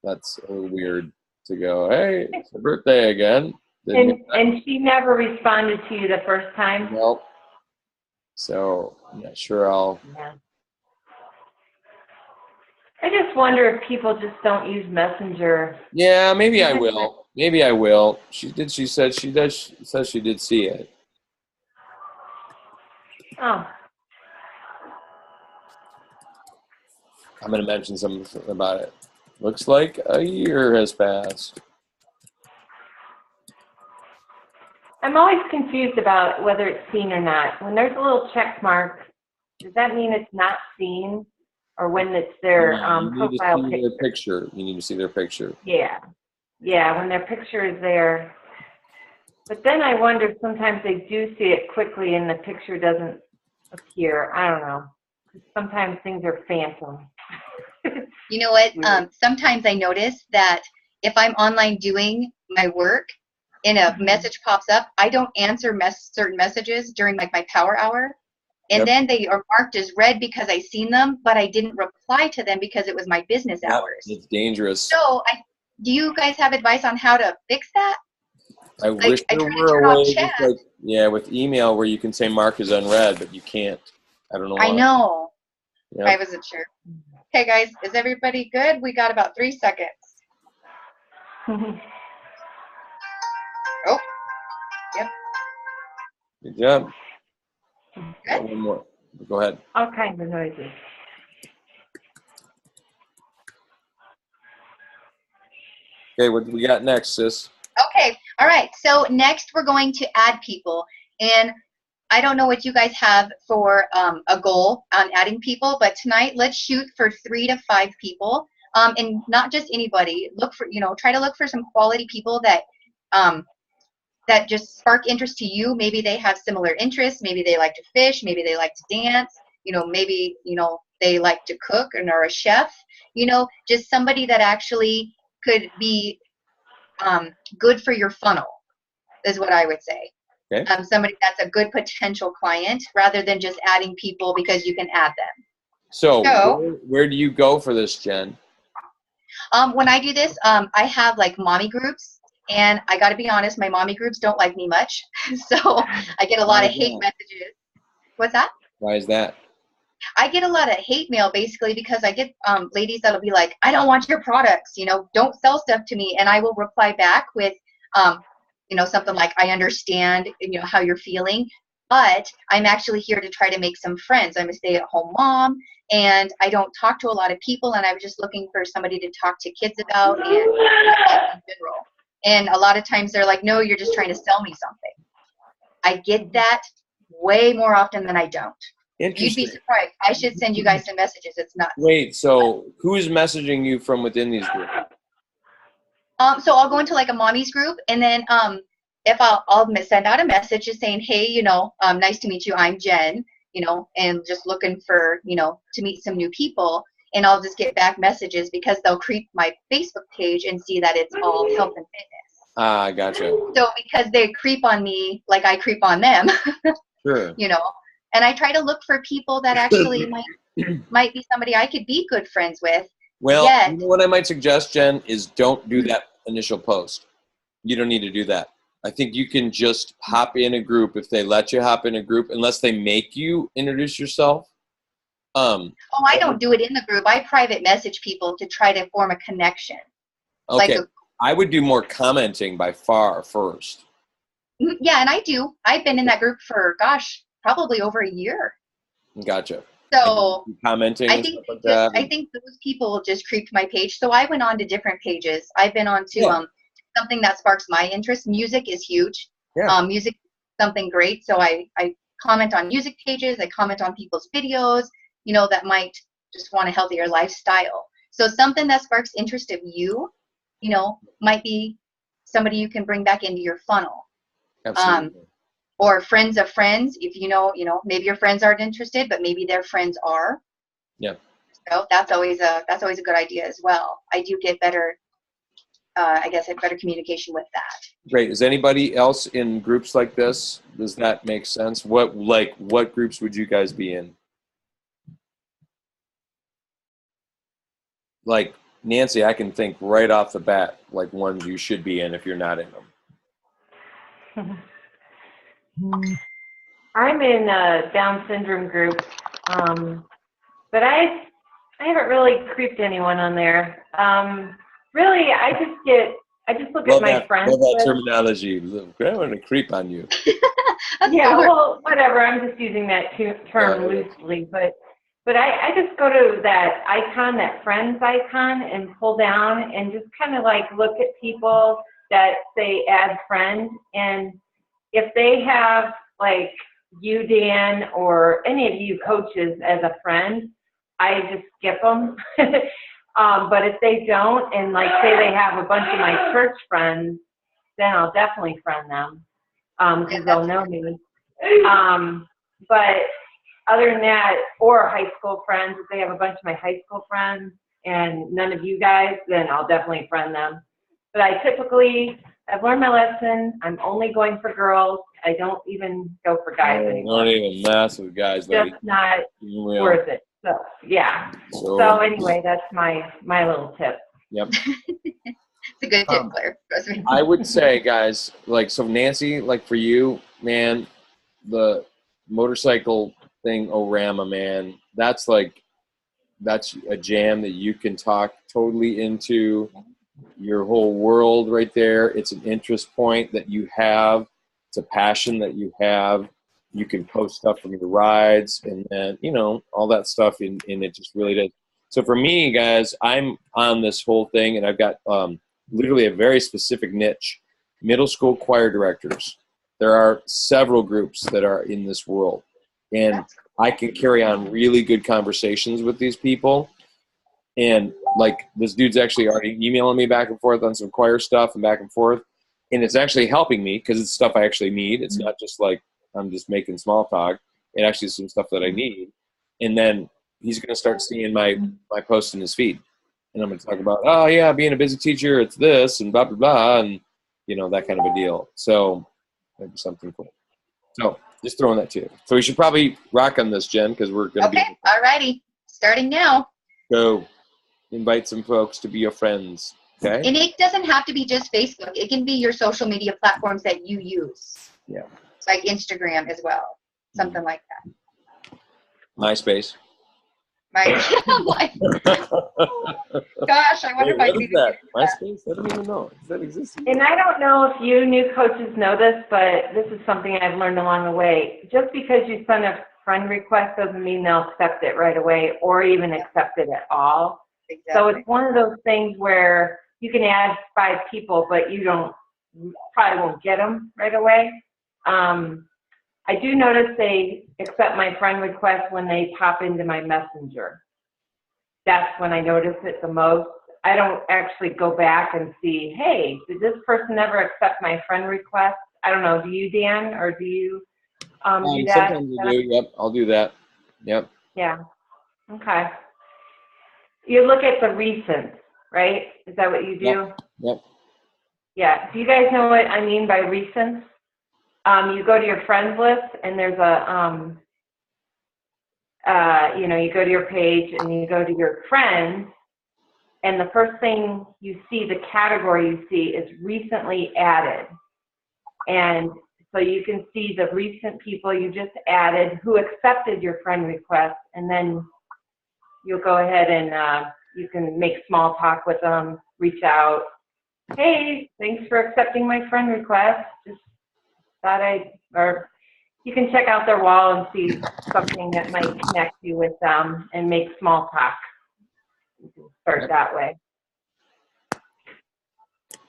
That's a little weird to go, hey, it's her birthday again. And she never responded to you the first time? Nope. So I'm not sure I'll. Yeah. I just wonder if people just don't use Messenger. Yeah, maybe I will. Maybe I will. She said she did see it. Oh. I'm going to mention something about it. Looks like a year has passed. I'm always confused about whether it's seen or not. When there's a little check mark, does that mean it's not seen? Or when it's their profile picture? Their picture. You need to see their picture. Yeah. Yeah, when their picture is there. But then I wonder, sometimes they do see it quickly and the picture doesn't appear. I don't know. Sometimes things are phantom. You know what? Sometimes I notice that if I'm online doing my work and a message pops up, I don't answer certain messages during like my power hour. And then they are marked as read because I seen them, but I didn't reply to them because it was my business hours. It's dangerous. So do you guys have advice on how to fix that? I wish there were a way, with email where you can say mark as unread, but you can't. I don't know why. I know. Yep. I wasn't sure. Okay, guys, is everybody good? We got about 3 seconds. Oh, yep. Good job. Good. One more. Go ahead. All kinds of noises. Okay, what do we got next, sis? Okay, all right. So next we're going to add people. And I don't know what you guys have for a goal on adding people, but tonight let's shoot for 3 to 5 people. And not just anybody. Look for, try to look for some quality people that that just spark interest to you. Maybe they have similar interests. Maybe they like to fish. Maybe they like to dance. Maybe, they like to cook and are a chef. Just somebody that actually could be good for your funnel is what I would say. Okay. Somebody that's a good potential client rather than just adding people because you can add them. So where do you go for this, Jen? When I do this, I have like mommy groups. And I got to be honest, my mommy groups don't like me much. So I get a lot of hate messages. What's that? Why is that? I get a lot of hate mail basically because I get ladies that'll be like, I don't want your products, don't sell stuff to me. And I will reply back with, something like, I understand, how you're feeling, but I'm actually here to try to make some friends. I'm a stay-at-home mom and I don't talk to a lot of people. And I was just looking for somebody to talk to kids about and in general. And a lot of times they're like, no, you're just trying to sell me something. I get that way more often than I don't. You'd be surprised. I should send you guys some messages. It's nuts. Wait, so who is messaging you from within these groups? So I'll go into like a mommy's group and then if I'll send out a message just saying, hey, nice to meet you. I'm Jen. and just looking for, to meet some new people. And I'll just get back messages because they'll creep my Facebook page and see that it's all health and fitness. Ah, gotcha. So because they creep on me like I creep on them, Sure. And I try to look for people that actually might be somebody I could be good friends with. Well, Yet. you know what I might suggest, Jen, is don't do that initial post. You don't need to do that. I think you can just hop in a group if they let you hop in a group, unless they make you introduce yourself. I don't do it in the group. I private message people to try to form a connection. Okay. I would do more commenting by far first. Yeah, and I do. I've been in that group for, probably over a year. Gotcha. So commenting. I think I think those people just creeped my page. So I went on to different pages. I've been on to something that sparks my interest. Music is huge. Yeah. Music is something great. So I comment on music pages. I comment on people's videos, that might just want a healthier lifestyle. So something that sparks interest of you, might be somebody you can bring back into your funnel. Absolutely. Or friends of friends, if maybe your friends aren't interested, but maybe their friends are. Yeah. So that's always a good idea as well. I do get better, better communication with that. Great. Is anybody else in groups like this? Does that make sense? What groups would you guys be in? Like Nancy, I can think right off the bat, like ones you should be in if you're not in them. I'm in a Down syndrome group, but I haven't really creeped anyone on there. Really, I just look at my friends. Love that terminology. I want to creep on you. Yeah, well, whatever. I'm just using that term loosely, but I just go to that icon, that friends icon, and pull down and just kind of like look at people that say add friend, and if they have like you, Dan, or any of you coaches as a friend, I just skip them. But if they don't, and like say they have a bunch of my church friends, then I'll definitely friend them because they'll know me. But other than that, or high school friends, if they have a bunch of my high school friends and none of you guys, then I'll definitely friend them. But I've learned my lesson. I'm only going for girls. I don't even go for guys anymore. Don't even mess with guys. Just not worth it. So, yeah. So anyway, that's my little tip. Yep. It's a good tip, Claire. I would say, guys, so Nancy, for you, man, the motorcycle thing, Orama, man, that's a jam that you can talk totally into your whole world right there. It's an interest point that you have. It's a passion that you have. You can post stuff from your rides and then, all that stuff and it just really does. So for me, guys, I'm on this whole thing and I've got literally a very specific niche, middle school choir directors. There are several groups that are in this world and I can carry on really good conversations with these people. And this dude's actually already emailing me back and forth on some choir stuff and back and forth. And it's actually helping me because it's stuff I actually need. It's not just I'm just making small talk. It actually is some stuff that I need. And then he's going to start seeing my posts in his feed. And I'm going to talk about, oh yeah, being a busy teacher, it's this and blah, blah, blah. And that kind of a deal. So maybe something cool. So just throwing that to you. So we should probably rock on this, Jen, because we're going to be. All righty. Starting now. Go. Invite some folks to be your friends. Okay. And it doesn't have to be just Facebook. It can be your social media platforms that you use. Yeah. Like Instagram as well. Something like that. MySpace. Gosh, I wonder if I could do that. MySpace? I don't even know. Does that exist? And I don't know if you new coaches know this, but this is something I've learned along the way. Just because you send a friend request doesn't mean they'll accept it right away or even accept it at all. Exactly. So it's one of those things where you can add 5 people, but you probably won't get them right away. I do notice they accept my friend request when they pop into my messenger. That's when I notice it the most. I don't actually go back and see, hey, did this person ever accept my friend request? I don't know. Do you, Dan, or do you? do that? Sometimes you do. Yep, I'll do that. Yep. Yeah. Okay. You look at the recent, right? Is that what you do? Yep. Yeah. Do you guys know what I mean by recent? You go to your friends list, and there's a, you go to your page, and you go to your friends, and the first thing you see, the category you see is recently added. And so you can see the recent people you just added who accepted your friend request, and then you'll go ahead and you can make small talk with them, reach out. Hey, thanks for accepting my friend request. Just thought or you can check out their wall and see something that might connect you with them and make small talk. You can start that way.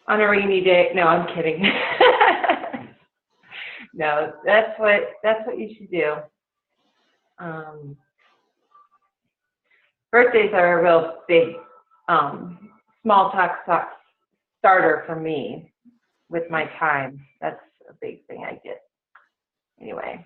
On a rainy day, no, I'm kidding. No, that's what you should do. Birthdays are a real big small talk starter for me with my time. That's a big thing I get. Anyway.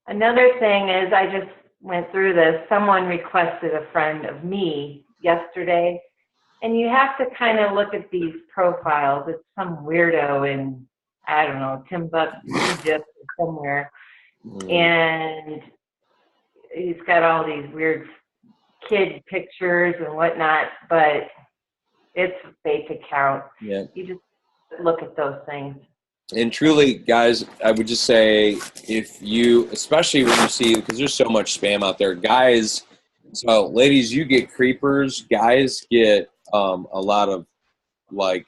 Another thing is, I just went through this. Someone requested a friend of me yesterday, and you have to kind of look at these profiles. It's some weirdo in, I don't know, Timbuktu, Egypt or somewhere, and he's got all these weird kid pictures and whatnot, but it's a fake account. Yeah. You just look at those things. And truly, guys, I would just say, if you, especially when you see, because there's so much spam out there, guys, so ladies, you get creepers, guys get a lot of like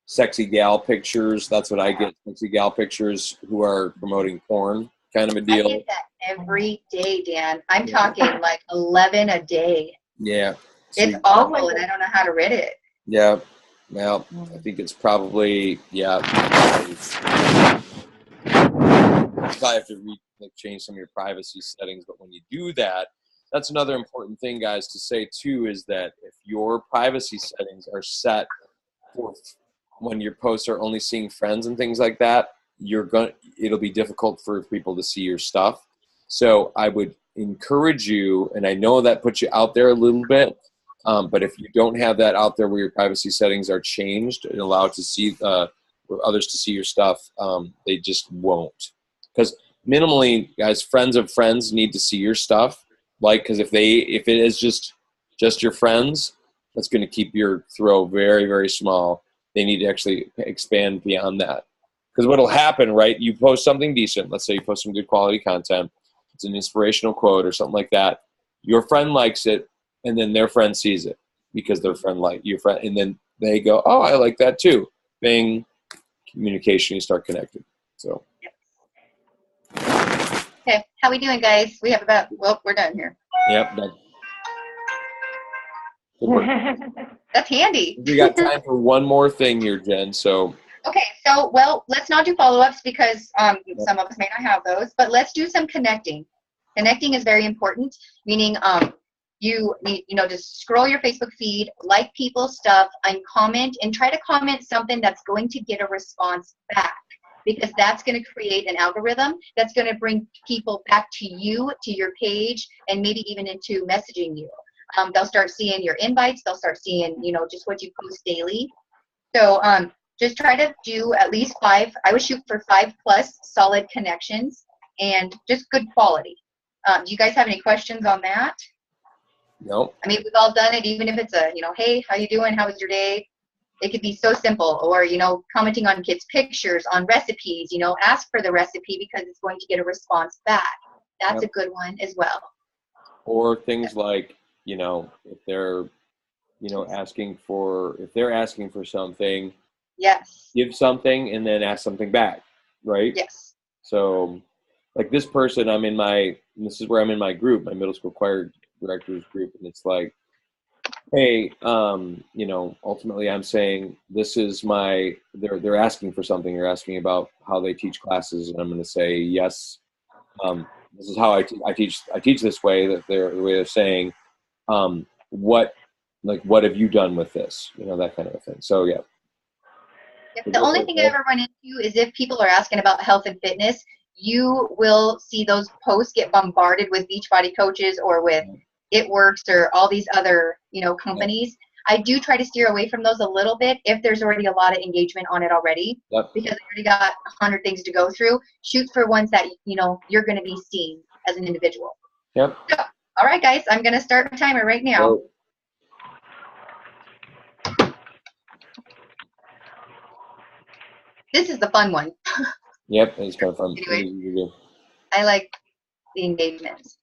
sexy gal pictures. That's what I get, sexy gal pictures who are promoting porn, kind of a deal. I get that every day, Dan. I'm talking like 11 a day. Yeah. It's awful, and I don't know how to read it. Yeah. Well, I think it's probably, you probably have to change some of your privacy settings. But when you do that, that's another important thing, guys, to say too, is that if your privacy settings are set for when your posts are only seeing friends and things like that, it'll be difficult for people to see your stuff. So I would encourage you, and I know that puts you out there a little bit, but if you don't have that out there where your privacy settings are changed and allow to see for others to see your stuff, they just won't. Because minimally, guys, friends of friends need to see your stuff. Because if it is just your friends, that's going to keep your throw very, very small. They need to actually expand beyond that. Because what'll happen, right? You post something decent. Let's say you post some good quality content. It's an inspirational quote or something like that. Your friend likes it, and then their friend sees it because their friend liked your friend, and then they go, "Oh, I like that too." Bing, communication. You start connecting. So. Okay, how we doing, guys? We have about, well, we're done here. Yep. That's handy. We got time for one more thing here, Jen. So. Okay, so, well, let's not do follow-ups because some of us may not have those, but let's do some connecting. Connecting is very important, meaning you need, just scroll your Facebook feed, like people's stuff, and comment, and try to comment something that's going to get a response back, because that's going to create an algorithm that's going to bring people back to you, to your page, and maybe even into messaging you. They'll start seeing your invites. They'll start seeing, just what you post daily. So just try to do at least 5. I would shoot for 5+ solid connections and just good quality. Do you guys have any questions on that? No. I mean, we've all done it, even if it's a, hey, how you doing? How was your day? It could be so simple, or, commenting on kids' pictures, on recipes, ask for the recipe because it's going to get a response back. That's a good one as well. Or things like, if they're, if they're asking for something, yes, give something and then ask something back, right? Yes. So, like this person, this is where I'm in my group, my middle school choir directors group, and it's like, hey, ultimately I'm saying this is they're asking for something. They're asking about how they teach classes, and I'm going to say, yes, this is how I teach this way, that the way of saying, what have you done with this? That kind of a thing. So, yeah. The only thing I ever run into is if people are asking about health and fitness, you will see those posts get bombarded with Beachbody coaches or with It Works or all these other, companies. I do try to steer away from those a little bit if there's already a lot of engagement on it already, because I already got 100 things to go through. Shoot for ones that, you're going to be seen as an individual. Yep. So, all right, guys, I'm going to start my timer right now. This is the fun one. Yep, it's kind of fun. Anyway, I like the engagements.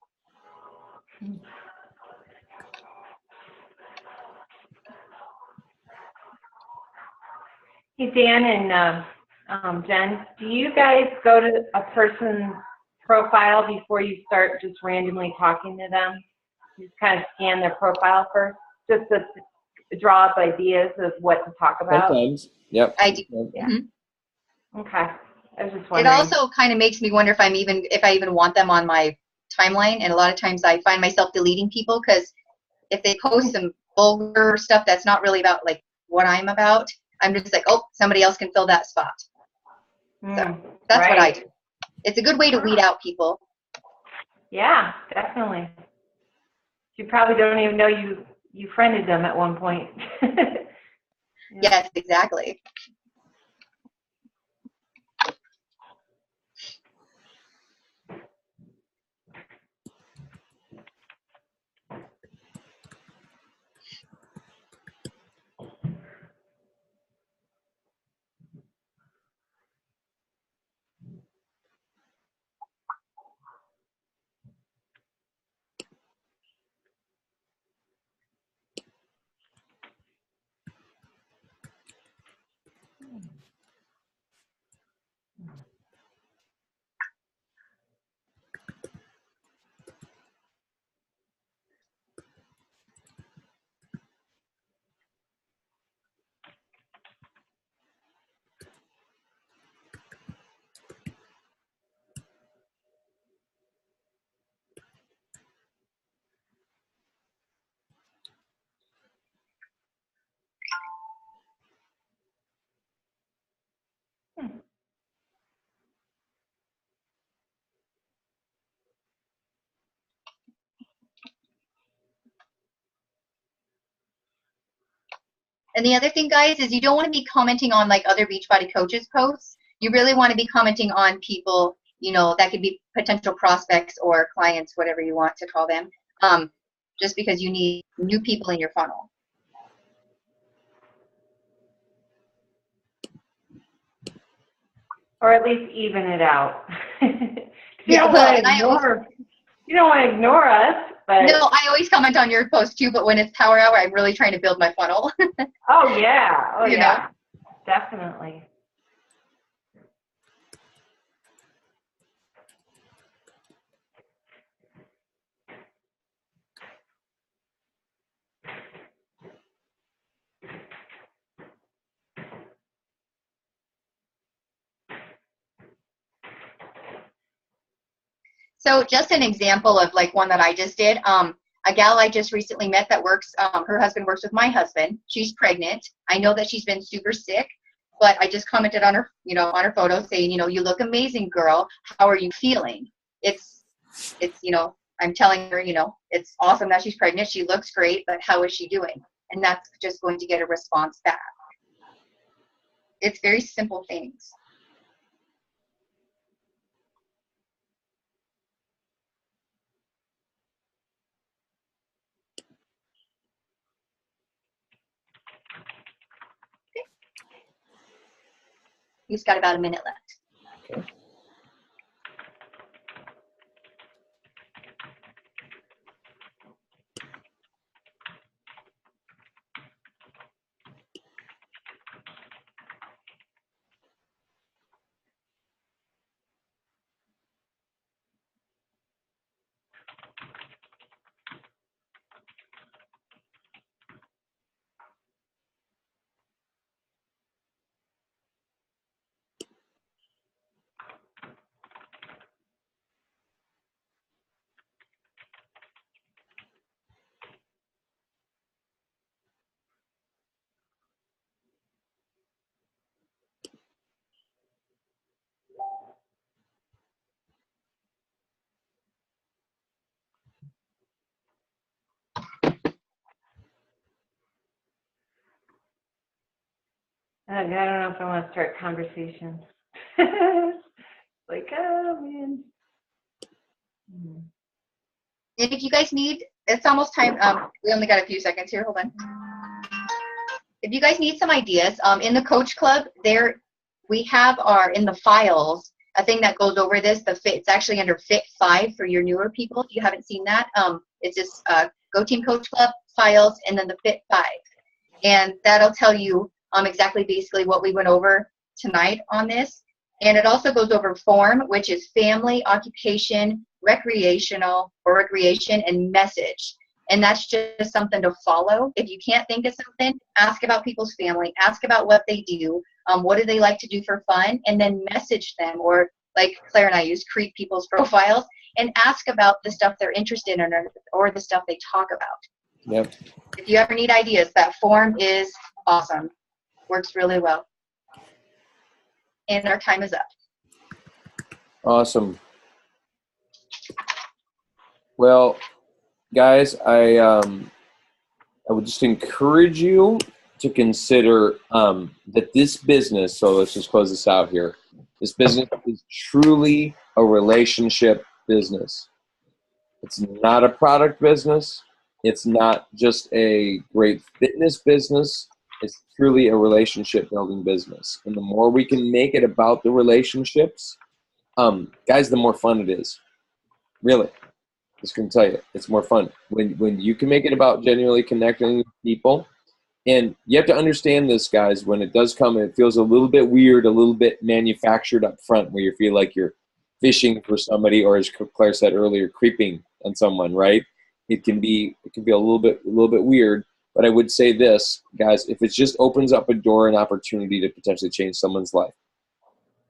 Hey, Dan and Jen, do you guys go to a person's profile before you start just randomly talking to them? You just kind of scan their profile first, just to draw up ideas of what to talk about? Sometimes, yep. I do. Yeah. Mm-hmm. Okay. I was just wondering. It also kind of makes me wonder if I even want them on my timeline, and a lot of times I find myself deleting people because if they post some vulgar stuff that's not really about like what I'm about, I'm just like, oh, somebody else can fill that spot. So that's what I do. It's a good way to weed out people. Yeah, definitely. You probably don't even know you friended them at one point. Yes, exactly. And the other thing, guys, is you don't want to be commenting on like other Beachbody coaches' posts. You really want to be commenting on people, that could be potential prospects or clients, whatever you want to call them, just because you need new people in your funnel. Or at least even it out. You Yeah, don't want to ignore us, but no, I always comment on your post too, but when it's Power Hour, I'm really trying to build my funnel. Oh yeah, You know? Definitely. So just an example of like one that I just did. A gal I just recently met that works, her husband works with my husband. She's pregnant. I know that she's been super sick, but I just commented on her, on her photo saying, you look amazing, girl. How are you feeling? It's, I'm telling her, it's awesome that she's pregnant. She looks great, but how is she doing? And that's just going to get a response back. It's very simple things. You just got about a minute left. Okay. I don't know if I want to start conversation. Like, oh man. And if you guys need, it's almost time. We only got a few seconds here. Hold on. If you guys need some ideas, in the Coach Club, there we have in the files a thing that goes over this. It's actually under Fit 5 for your newer people. If you haven't seen that, it's just Go Team Coach Club files and then the Fit 5, and that'll tell you exactly basically what we went over tonight on this. And it also goes over form, which is family, occupation, recreation, and message. And that's just something to follow. If you can't think of something, ask about people's family, ask about what they do, what do they like to do for fun, and then message them, or like Claire and I use, create people's profiles, and ask about the stuff they're interested in or the stuff they talk about. Yep. If you ever need ideas, that form is awesome. Works really well. And our time is up. Awesome. Well, guys, I would just encourage you to consider that this business, so let's just close this out here, this business is truly a relationship business. It's not a product business. It's not just a great fitness business. It's truly a relationship building business. And the more we can make it about the relationships, guys, the more fun it is. Really. Just going to tell you, it's more fun. When you can make it about genuinely connecting with people, and you have to understand this, guys, when it does come, it feels a little bit weird, a little bit manufactured up front, where you feel like you're fishing for somebody, or as Claire said earlier, creeping on someone, right? It can be a little bit weird. But I would say this, guys, if it just opens up a door, an opportunity to potentially change someone's life,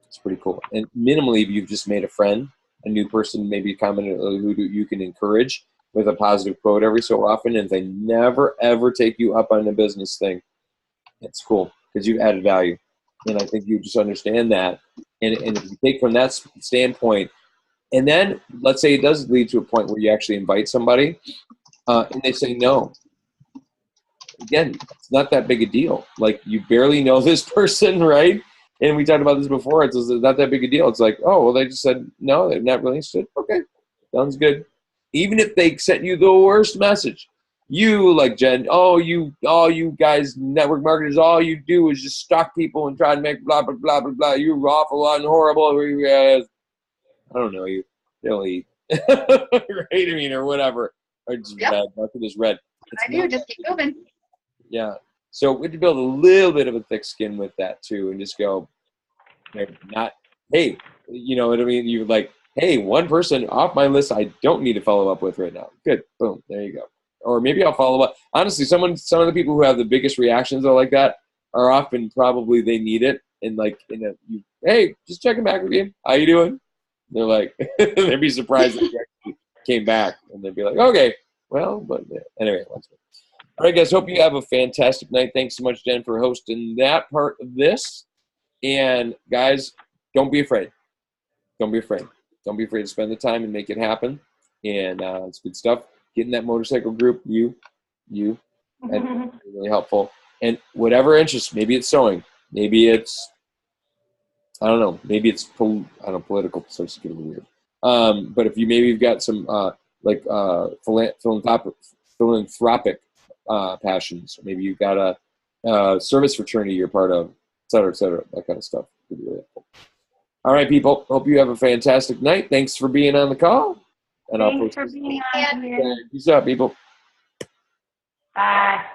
it's pretty cool. And minimally, if you've just made a friend, a new person, maybe a comment who you can encourage with a positive quote every so often, and they never, ever take you up on the business thing, it's cool because you've added value. And I think you just understand that. And if you take from that standpoint, and then let's say it does lead to a point where you actually invite somebody and they say no. Again, it's not that big a deal. Like, you barely know this person, right? And we talked about this before. It's not that big a deal. It's like, oh, well, they just said no, they're not really interested. Okay, sounds good. Even if they sent you the worst message, you, like Jen, you guys, network marketers, all you do is just stalk people and try to make blah, blah, blah, blah, blah. You're awful and horrible. I don't know you. Really. Right? I mean, or whatever. Or just red. Market is red. I do. Just keep moving. Yeah. So we have to build a little bit of a thick skin with that too, and just go, not, hey, you know what I mean? You're like, hey, one person off my list I don't need to follow up with right now. Good. Boom. There you go. Or maybe I'll follow up. Honestly, some of the people who have the biggest reactions are like that are often probably they need it. And like, hey, just checking back with you. How you doing? They're like, they'd be surprised that you actually came back. And they'd be like, okay, well, but anyway, let's go. All right, guys, hope you have a fantastic night. Thanks so much, Jen, for hosting that part of this. And, guys, don't be afraid. Don't be afraid. Don't be afraid to spend the time and make it happen. And it's good stuff. Get in that motorcycle group, and it's really helpful. And whatever interests, maybe it's sewing. Maybe it's, I don't know, maybe it's political. So it's getting weird. But if you've got some philanthropic passions. Maybe you've got a service fraternity you're part of. cetera, that kind of stuff. Would be really helpful. All right, people. Hope you have a fantastic night. Thanks for being on the call. And Thanks for being on here. Peace out, people. Bye.